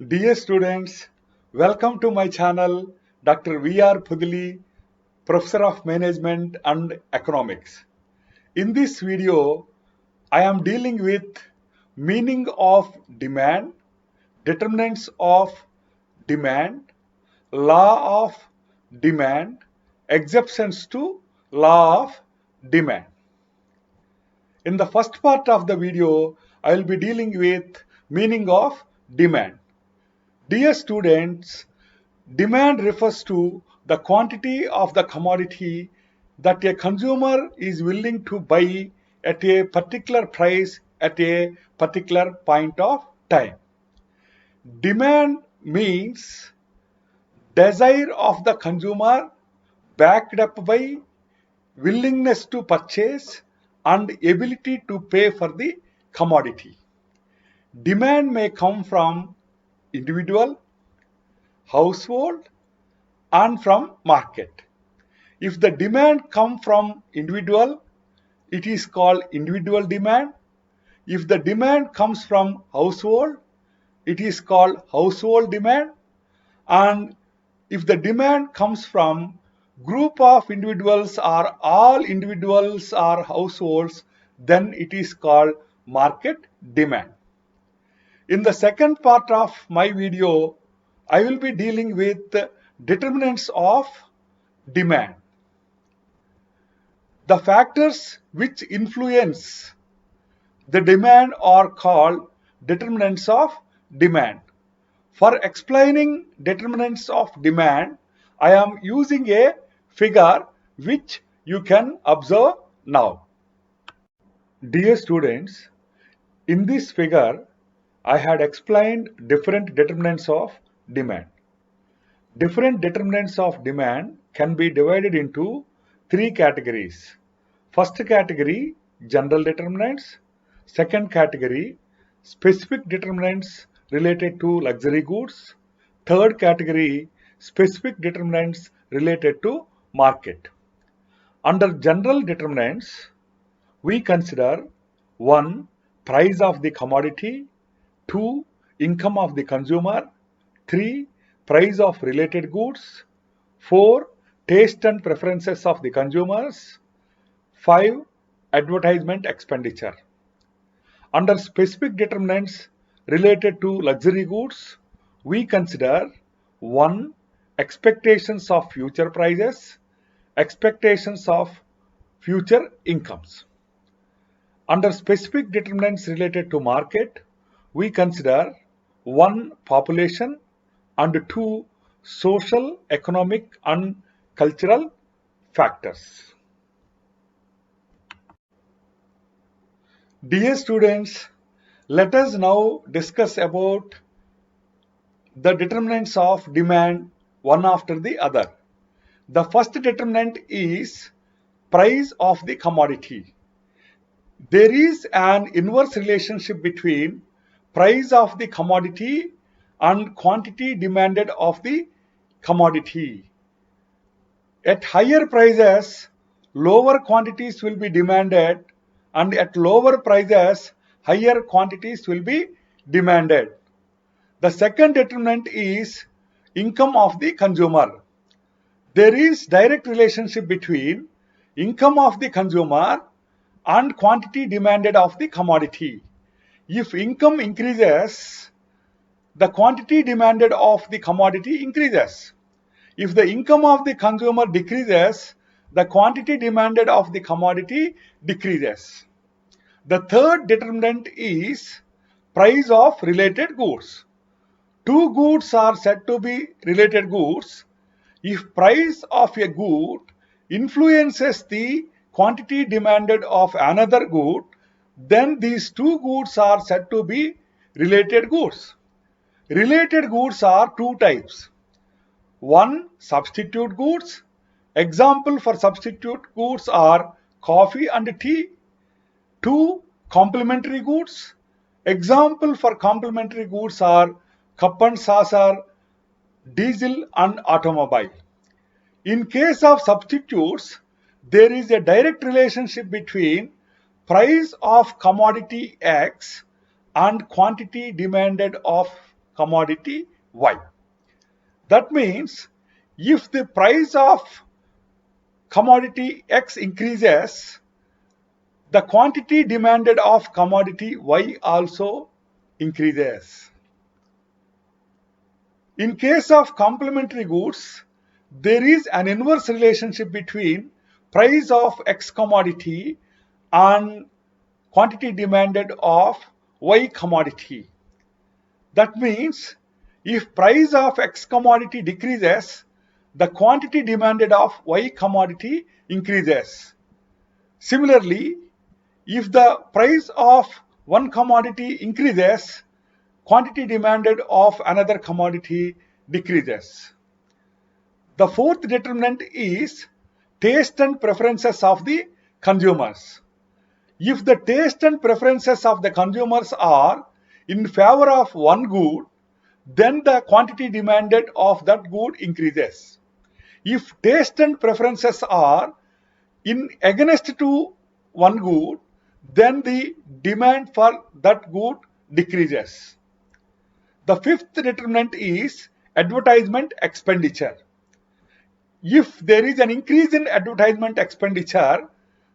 Dear students, welcome to my channel, Dr. V.R. Pudili, Professor of Management and Economics. In this video, I am dealing with meaning of demand, determinants of demand, law of demand, exceptions to law of demand. In the first part of the video, I will be dealing with meaning of demand. Dear students, demand refers to the quantity of the commodity that a consumer is willing to buy at a particular price at a particular point of time. Demand means desire of the consumer backed up by willingness to purchase and ability to pay for the commodity. Demand may come from individual, household, and from market. If the demand come from individual, it is called individual demand. If the demand comes from household, it is called household demand. And if the demand comes from group of individuals or all individuals or households, then it is called market demand. In the second part of my video, I will be dealing with determinants of demand. The factors which influence the demand are called determinants of demand. For explaining determinants of demand, I am using a figure which you can observe now. Dear students, in this figure, I had explained different determinants of demand. Different determinants of demand can be divided into three categories. First category, general determinants. Second category, specific determinants related to luxury goods. Third category, specific determinants related to market. Under general determinants, we consider 1. Price of the commodity, 2. Income of the consumer, 3. Price of related goods, 4. Taste and preferences of the consumers, 5. Advertisement expenditure. Under specific determinants related to luxury goods, we consider 1. Expectations of future prices, expectations of future incomes. Under specific determinants related to market, we consider 1. Population and 2. Social, economic and cultural factors. Dear students, let us now discuss about the determinants of demand one after the other. The first determinant is price of the commodity. There is an inverse relationship between price of the commodity and quantity demanded of the commodity. At higher prices, lower quantities will be demanded, and at lower prices, higher quantities will be demanded. The second determinant is income of the consumer. There is direct relationship between income of the consumer and quantity demanded of the commodity. If income increases, the quantity demanded of the commodity increases. If the income of the consumer decreases, the quantity demanded of the commodity decreases. The third determinant is price of related goods. Two goods are said to be related goods. If price of a good influences the quantity demanded of another good, then these two goods are said to be related goods. Related goods are two types. 1. Substitute goods. Example for substitute goods are coffee and tea. 2. Complementary goods. Example for complementary goods are cup and saucer, diesel and automobile. In case of substitutes, there is a direct relationship between price of commodity X and quantity demanded of commodity Y. That means if the price of commodity X increases, the quantity demanded of commodity Y also increases. In case of complementary goods, there is an inverse relationship between price of X commodity and quantity demanded of Y commodity. That means if price of X commodity decreases, the quantity demanded of Y commodity increases. Similarly, if the price of one commodity increases, quantity demanded of another commodity decreases. The fourth determinant is taste and preferences of the consumers. If the taste and preferences of the consumers are in favor of one good, then the quantity demanded of that good increases. If taste and preferences are in against to one good, then the demand for that good decreases. The fifth determinant is advertisement expenditure. If there is an increase in advertisement expenditure,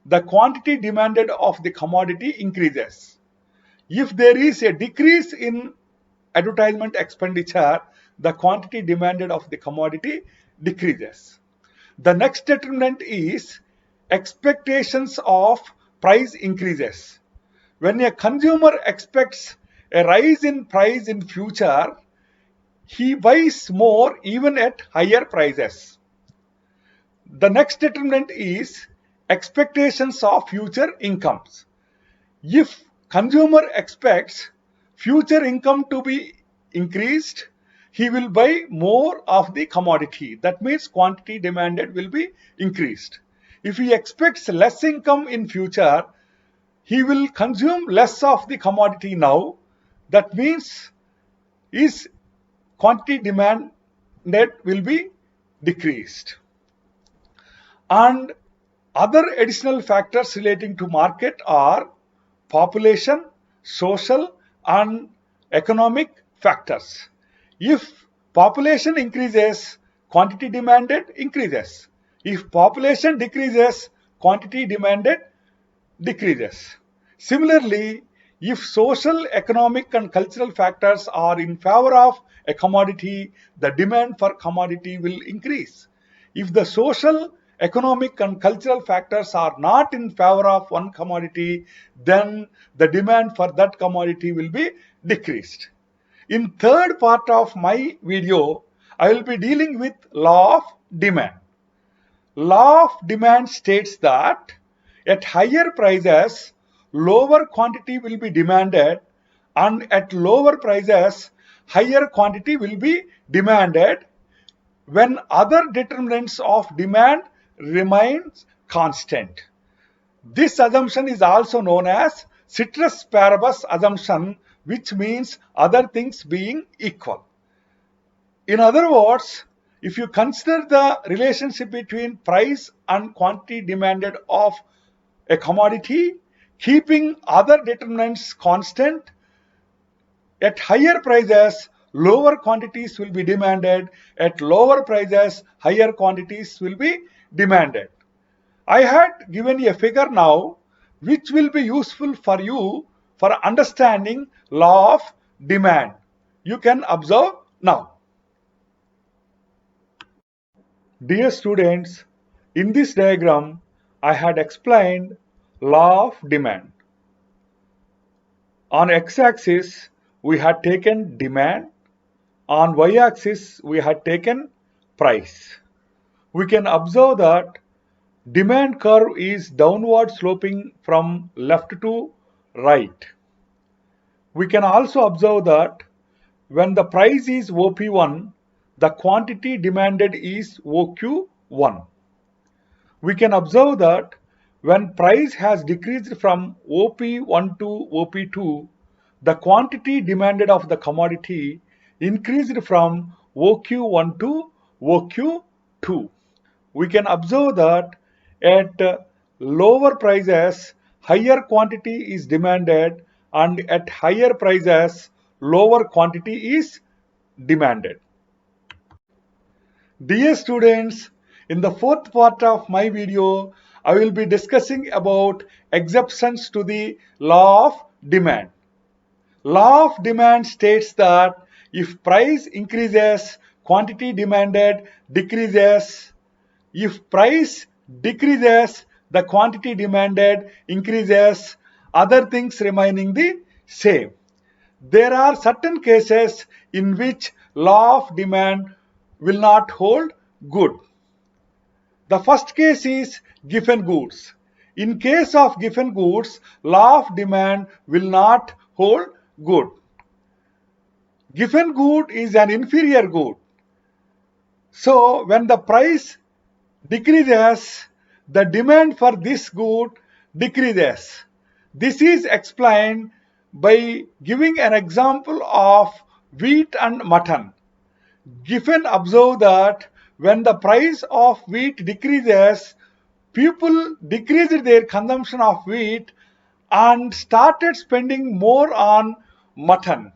the quantity demanded of the commodity increases. If there is a decrease in advertisement expenditure, the quantity demanded of the commodity decreases. The next determinant is expectations of price increases. When a consumer expects a rise in price in future, he buys more even at higher prices. The next determinant is expectations of future incomes. If consumer expects future income to be increased, he will buy more of the commodity. That means quantity demanded will be increased. If he expects less income in future, he will consume less of the commodity now. That means his quantity demanded will be decreased. And other additional factors relating to market are population, social and economic factors. If population increases, quantity demanded increases. If population decreases, quantity demanded decreases. Similarly, if social, economic and cultural factors are in favor of a commodity, the demand for commodity will increase. If the social, economic and cultural factors are not in favor of one commodity, then the demand for that commodity will be decreased. In third part of my video, I will be dealing with law of demand. Law of demand states that at higher prices, lower quantity will be demanded, and at lower prices, higher quantity will be demanded when other determinants of demand remains constant. This assumption is also known as ceteris paribus assumption, which means other things being equal. In other words, if you consider the relationship between price and quantity demanded of a commodity, keeping other determinants constant, at higher prices, lower quantities will be demanded. At lower prices, higher quantities will be demanded. I had given a figure now which will be useful for you for understanding law of demand. You can observe now. Dear students, in this diagram, I had explained law of demand. On x-axis, we had taken demand. On y-axis, we had taken price. We can observe that demand curve is downward sloping from left to right. We can also observe that when the price is OP1, the quantity demanded is OQ1. We can observe that when price has decreased from OP1 to OP2, the quantity demanded of the commodity increased from OQ1 to OQ2. We can observe that at lower prices, higher quantity is demanded, and at higher prices, lower quantity is demanded. Dear students, in the fourth part of my video, I will be discussing about exceptions to the law of demand. Law of demand states that if price increases, quantity demanded decreases. If price decreases, the quantity demanded increases, other things remaining the same. There are certain cases in which law of demand will not hold good. The first case is given goods. In case of given goods, law of demand will not hold good. Given good is an inferior good. So when the price decreases, the demand for this good decreases. This is explained by giving an example of wheat and mutton. Giffen observed that when the price of wheat decreases, people decreased their consumption of wheat and started spending more on mutton.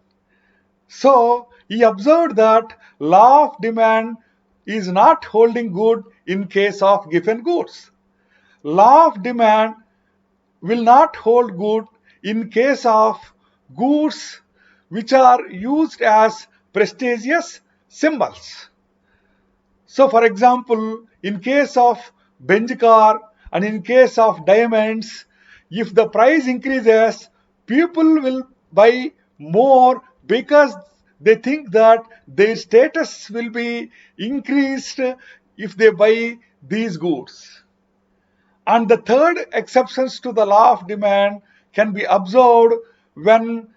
So he observed that law of demand is not holding good in case of given goods. Law of demand will not hold good in case of goods which are used as prestigious symbols. So for example, in case of Benz car and in case of diamonds, if the price increases, people will buy more because they think that their status will be increased if they buy these goods. And the third exceptions to the law of demand can be observed when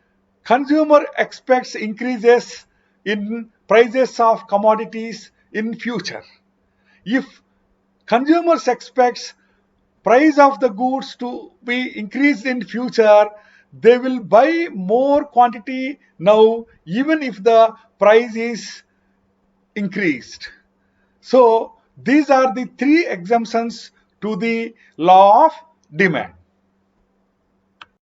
consumer expects increases in prices of commodities in future. If consumers expects price of the goods to be increased in future, they will buy more quantity now even if the price is increased. So these are the three exemptions to the law of demand.